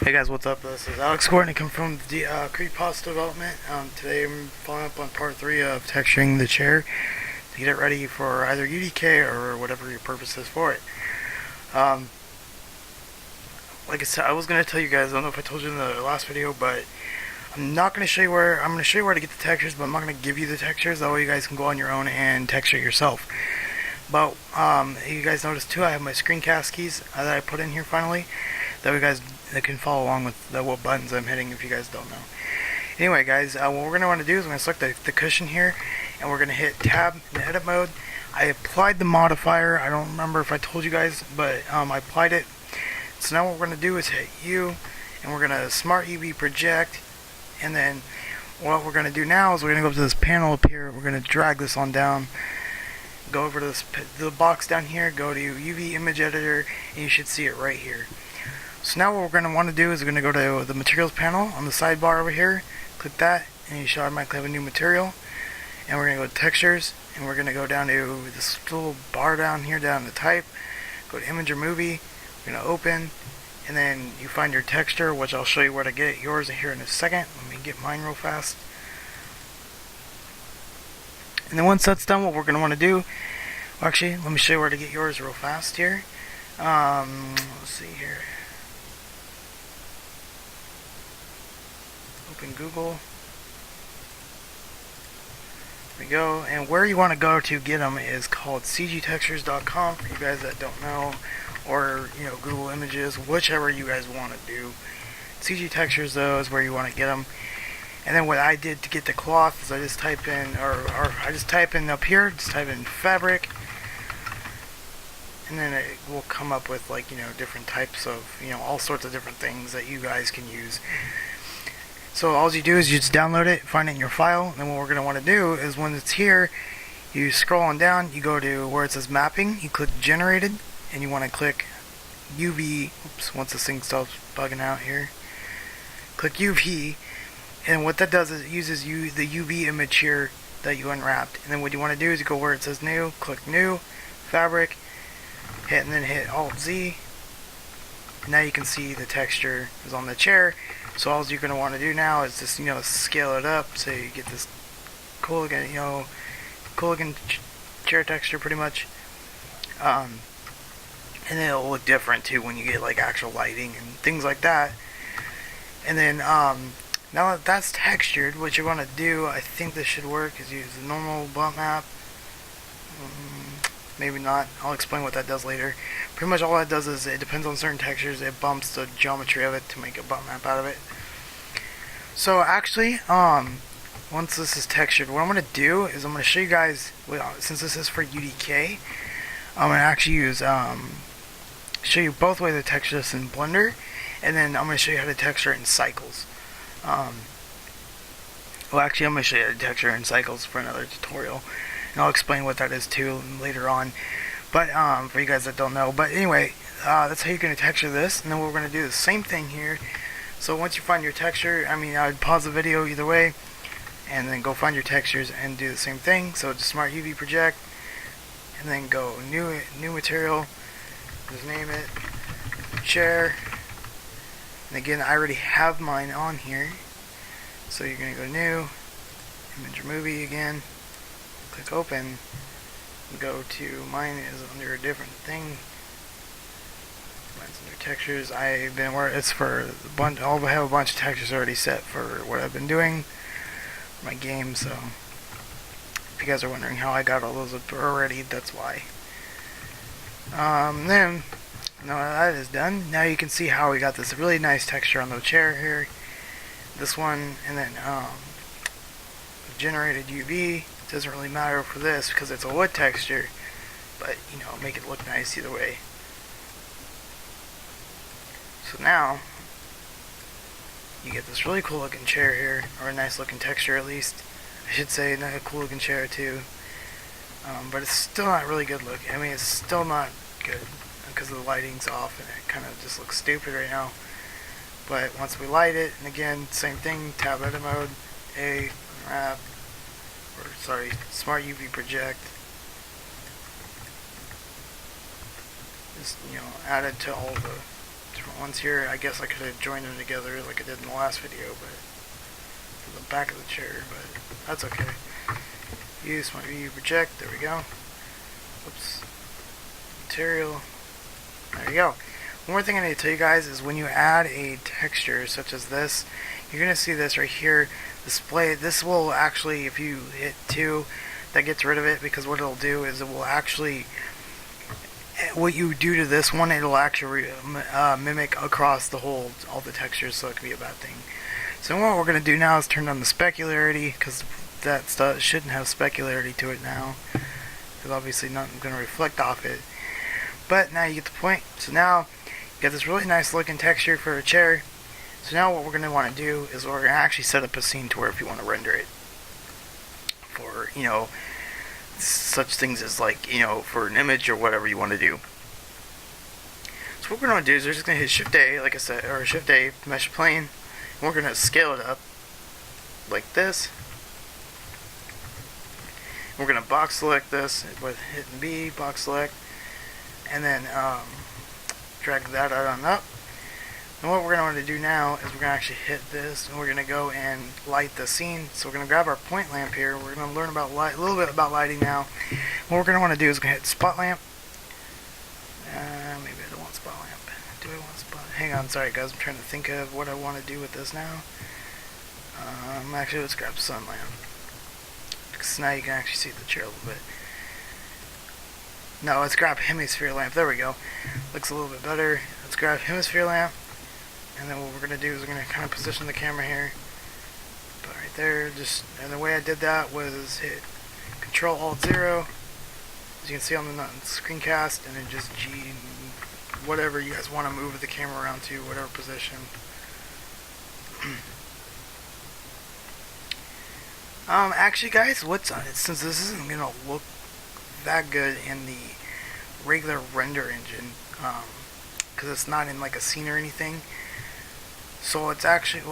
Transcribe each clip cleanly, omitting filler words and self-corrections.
Hey guys, what's up? This is Alex Gordon. I come from the Creepypasta development. Today I'm following up on part 3 of texturing the chair to get it ready for either UDK or whatever your purpose is for it. Um, like I said, I was going to tell you guys, I don't know if I told you in the last video, but I'm not going to show you where, I'm going to show you where to get the textures, but I'm not going to give you the textures. That way you guys can go on your own and texture it yourself. But you guys noticed too, I have my screencast keys that I put in here finally. That you guys that can follow along with what buttons I'm hitting if you guys don't know. Anyway guys, what we're going to want to do is we're going to select the cushion here, and we're going to hit tab in edit mode. I applied the modifier. I don't remember if I told you guys, but I applied it. So now what we're going to do is hit U, and we're going to smart UV project, and then what we're going to do now is we're going to go up to this panel up here. We're going to drag this on down, go over to the box down here, go to UV image editor, and you should see it right here. So now what we're going to want to do is we're going to go to the materials panel on the sidebar over here, click that, and you should automatically have a new material. And we're going to go to textures, and we're going to go down to this little bar down here, down to type, go to image or movie, we're going to open, and then you find your texture, which I'll show you where to get yours here in a second. Let me get mine real fast. And then once that's done, what we're going to want to do, well, actually, let me show you where to get yours real fast here. Let's see here. Open Google. There we go. And where you want to go to get them is called cgtextures.com for you guys that don't know, or Google Images, whichever you guys want to do. CG Textures though is where you want to get them. And then what I did to get the cloth is I just type in, or I just type in up here, just type in fabric, and then it will come up with different types of all sorts of different things that you guys can use. So all you do is you just download it, find it in your file, and then what we're going to want to do is when it's here, you scroll on down, you go to where it says mapping, you click generated, and you want to click UV, once this thing stops bugging out here, click UV, and what that does is it uses the UV image here that you unwrapped, and then what you want to do is you go where it says new, click new, fabric, and then hit Alt Z. Now you can see the texture is on the chair. So all you're going to want to do now is just scale it up so you get this cool looking chair texture pretty much. And then it'll look different too when you get actual lighting and things like that. And then now that that's textured, what you want to do, I think this should work, is use the normal bump map. Maybe not. I'll explain what that does later. Pretty much all that does is it depends on certain textures. It bumps the geometry of it to make a bump map out of it. So actually, once this is textured, what I'm going to do is I'm going to show you guys, since this is for UDK, I'm going to actually show you both ways to texture this in Blender, and then I'm going to show you how to texture it in Cycles. Well, actually, I'm going to show you how to texture it in Cycles for another tutorial. And I'll explain what that is too later on. But for you guys that don't know. But anyway, that's how you're going to texture this. And then we're going to do the same thing here. So once you find your texture, I would pause the video either way, and then go find your textures and do the same thing. So just smart UV project, and then go new material. Just name it chair. And again, I already have mine on here. So you're going to go new, image or movie again. Click open, go to, mine is under a different thing, mine's under textures. It's for a bunch, I have a bunch of textures already set for what I've been doing for my game, so if you guys are wondering how I got all those up already, that's why. Then, now that is done, now you can see how we got this really nice texture on the chair here, this one, and then generated UV. Doesn't really matter for this because it's a wood texture, but make it look nice either way. So now you get this really cool looking chair here, or a nice looking texture at least. I should say not a cool looking chair too, but it's still not really good looking. It's still not good because the lighting's off and it kind of just looks stupid right now. But once we light it, and again, same thing, tab edit mode, A, wrap, smart UV project, just add it to all the different ones here. I guess I could have joined them together like I did in the last video, but for the back of the chair, but that's okay. Use my view project. There we go. Oops. Material. There you go. One more thing I need to tell you guys is when you add a texture such as this, you're going to see this right here display. This will actually, if you hit 2, that gets rid of it, because what it'll do is it will actually, what you do to this one, it'll actually mimic across all the textures, so it can be a bad thing. So what we're going to do now is turn on the specularity, because that stuff shouldn't have specularity to it now, because obviously nothing's going to reflect off it. But now you get the point. So now you got this really nice looking texture for a chair. So now what we're going to want to do is we're going to actually set up a scene to where if you want to render it for, such things as like, for an image or whatever you want to do. So what we're going to do is we're just going to hit Shift A, like I said, or Shift A, mesh plane, and we're going to scale it up like this. We're going to box select this with hitting B, box select, and then drag that on up. And what we're going to want to do now is we're going to actually hit this, and we're going to go and light the scene. So we're going to grab our point lamp here. We're going to learn about a little bit about lighting now. What we're going to want to do is we're going to hit spot lamp. Maybe I don't want spot lamp. Do I want spot? Hang on, sorry guys. I'm trying to think of what I want to do with this now. Actually, let's grab sun lamp, because now you can actually see the chair a little bit. No, let's grab hemisphere lamp. There we go. Looks a little bit better. Let's grab hemisphere lamp. And then what we're going to do is we're going to kind of position the camera here. But right there, and the way I did that was hit Control Alt 0. As you can see on the screencast, and then just G, whatever you guys want to move the camera around to, whatever position. Actually guys, since this isn't going to look that good in the regular render engine, because it's not in like a scene or anything. So it's actually,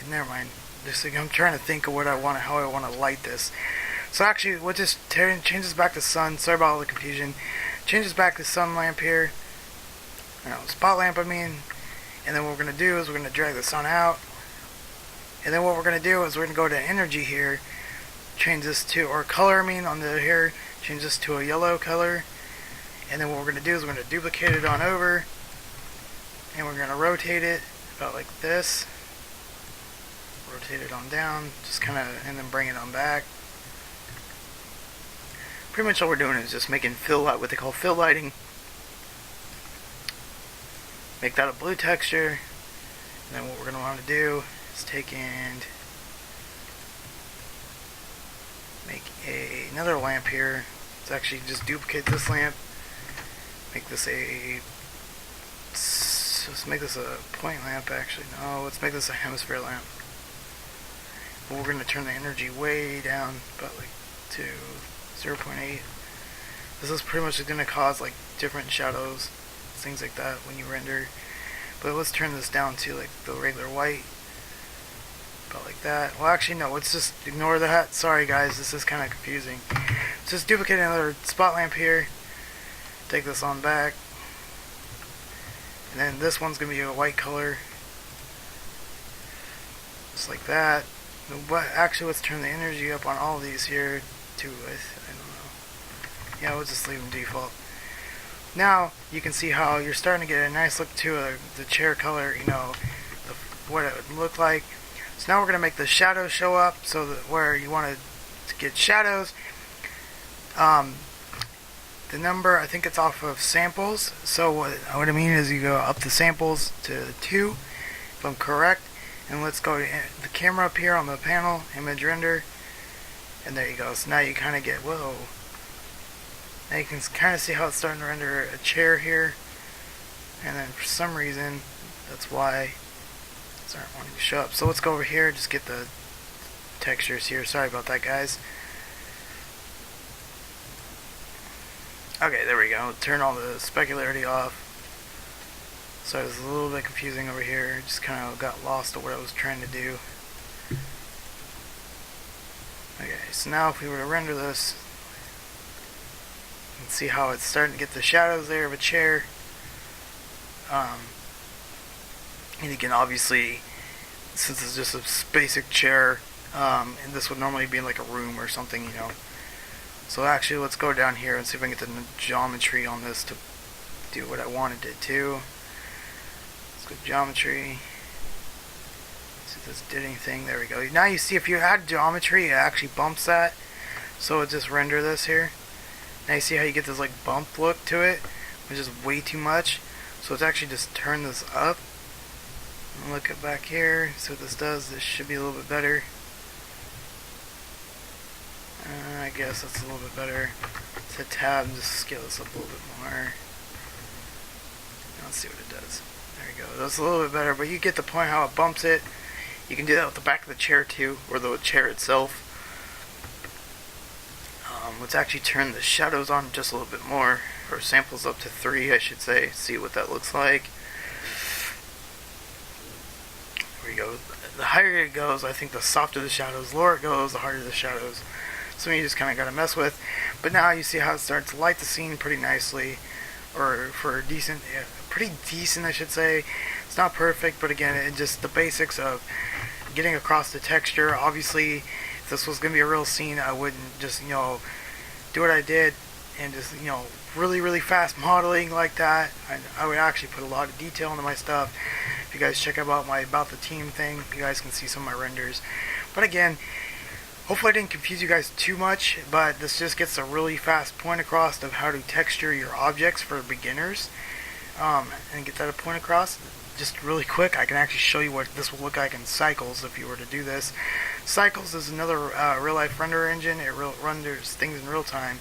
never mind. I'm trying to think of how I want to light this. So actually, we'll just change this back to sun. Sorry about all the confusion. Change this back to sun lamp here. Spot lamp, I mean. And then what we're going to do is we're going to drag the sun out. And then what we're going to do is we're going to go to energy here. Change this to, or color, on the here. Change this to a yellow color. And then what we're going to do is we're going to duplicate it on over. And we're going to rotate it about like this. Rotate it on down, just kind of, and then bring it on back. Pretty much all we're doing is just making what they call fill lighting. Make that a blue texture. And then what we're going to want to do is take and make another lamp here. Let's actually just duplicate this lamp. Make this let's make this a point lamp, actually. No, let's make this a hemisphere lamp. But we're going to turn the energy way down, about like to 0.8. This is pretty much going to cause like different shadows, things like that when you render. But let's turn this down to like the regular white, about like that. Well, actually no, let's just ignore that. Sorry guys, this is kind of confusing. Let's just duplicate another spot lamp here. Take this on back. And then this one's going to be a white color. Just like that. But actually, let's turn the energy up on all these here to, I don't know. Yeah, we'll just leave them default. Now, you can see how you're starting to get a nice look to the chair color, what it would look like. So now we're going to make the shadows show up, so that where you want to get shadows. The number, I think it's off of samples. So what I mean is you go up the samples to 2, if I'm correct. And let's go to the camera up here on the panel, image render. And there you go. So now you kind of get, whoa. Now you can kind of see how it's starting to render a chair here. And then for some reason, that's why it's not wanting to show up. So let's go over here, just get the textures here. Sorry about that, guys. Okay, there we go. Turn all the specularity off. So it was a little bit confusing over here. Just kind of got lost to what I was trying to do. Okay, so now if we were to render this, you can see how it's starting to get the shadows there of a chair. And you can obviously, since it's just a basic chair, and this would normally be in like a room or something, you know. So actually, let's go down here and see if I can get the geometry on this to do what I wanted it to. Let's go geometry. See this did anything. There we go. Now you see if you add geometry, it actually bumps that. So it just render this here. Now you see how you get this like bump look to it, which is way too much. So it's actually just turn this up. Look at back here. See what this does. This should be a little bit better. I guess that's a little bit better. Let's hit tab and just scale this up a little bit more. Let's see what it does. There we go. That's a little bit better, but you get the point how it bumps it. You can do that with the back of the chair too, or the chair itself. Let's actually turn the shadows on just a little bit more, or samples up to 3, I should say. See what that looks like. There we go. The higher it goes, I think the softer the shadows. The lower it goes, the harder the shadows. So you just kind of got to mess with. But now you see how it starts to light the scene pretty nicely, or for decent, yeah, pretty decent, I should say. It's not perfect, but again, it's just the basics of getting across the texture. Obviously, if this was going to be a real scene, I wouldn't just, you know, do what I did and just, you know, really fast modeling like that. I would actually put a lot of detail into my stuff. If you guys check out my About the Team thing, you guys can see some of my renders. But again, hopefully I didn't confuse you guys too much, but this just gets a really fast point across of how to texture your objects for beginners, and get that point across. Just really quick, I can actually show you what this will look like in Cycles if you were to do this. Cycles is another real-life render engine. It renders things in real time.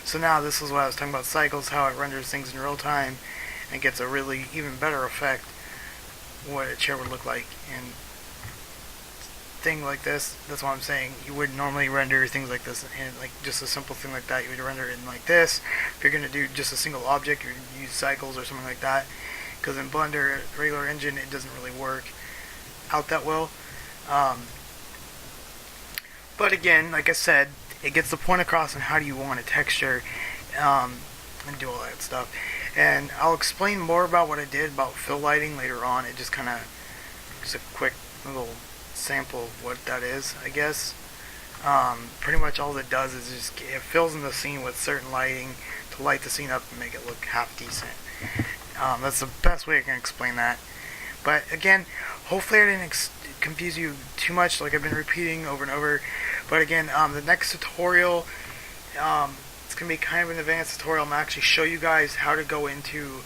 So now this is what I was talking about, Cycles, how it renders things in real time and gets a really even better effect what a chair would look like. And thing like this, that's what I'm saying, you wouldn't normally render things like this, and like just a simple thing like that, you would render it in like this. If you're going to do just a single object, you would use Cycles or something like that, because in Blender, regular engine, it doesn't really work out that well. But again, like I said, it gets the point across on how do you want a texture, and do all that stuff. And I'll explain more about what I did about fill lighting later on. It just kind of, just a quick little sample of what that is, I guess. Pretty much all it does is just it fills in the scene with certain lighting to light the scene up and make it look half decent. That's the best way I can explain that. But again, hopefully I didn't confuse you too much like I've been repeating over and over. But again, the next tutorial, it's going to be kind of an advanced tutorial. I'm going to actually show you guys how to go into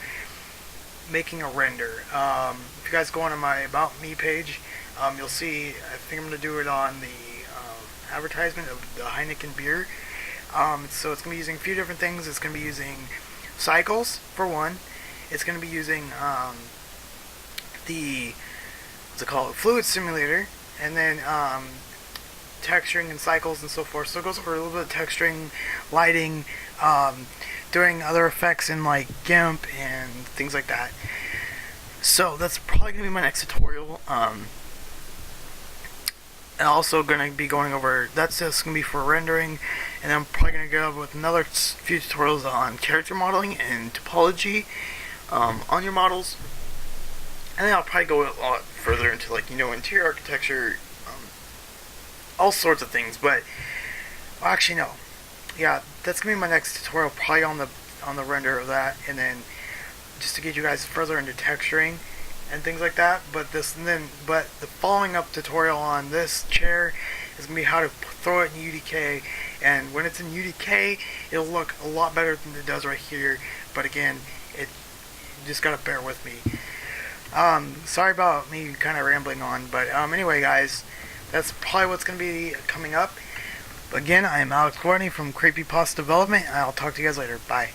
making a render. If you guys go on my About Me page, you'll see, I think I'm going to do it on the advertisement of the Heineken beer. So it's going to be using a few different things. It's going to be using Cycles, for one. It's going to be using the, what's it called, Fluid Simulator, and then texturing and Cycles and so forth. So it goes over a little bit of texturing, lighting, doing other effects in like GIMP and things like that. So that's probably going to be my next tutorial. And also going to be going over, that's just going to be for rendering, and I'm probably going to go with another few tutorials on character modeling and topology on your models. And then I'll probably go a lot further into, like, you know, interior architecture, all sorts of things. But well, actually no, yeah, that's gonna be my next tutorial, probably on the render of that, and then just to get you guys further into texturing and things like that. But the following up tutorial on this chair is gonna be how to throw it in UDK, and when it's in UDK, it'll look a lot better than it does right here. But again, you just gotta bear with me. Sorry about me kind of rambling on, but anyway, guys, that's probably what's going to be coming up. Again, I am Alex Courtney from Creepypasta Development, and I'll talk to you guys later. Bye.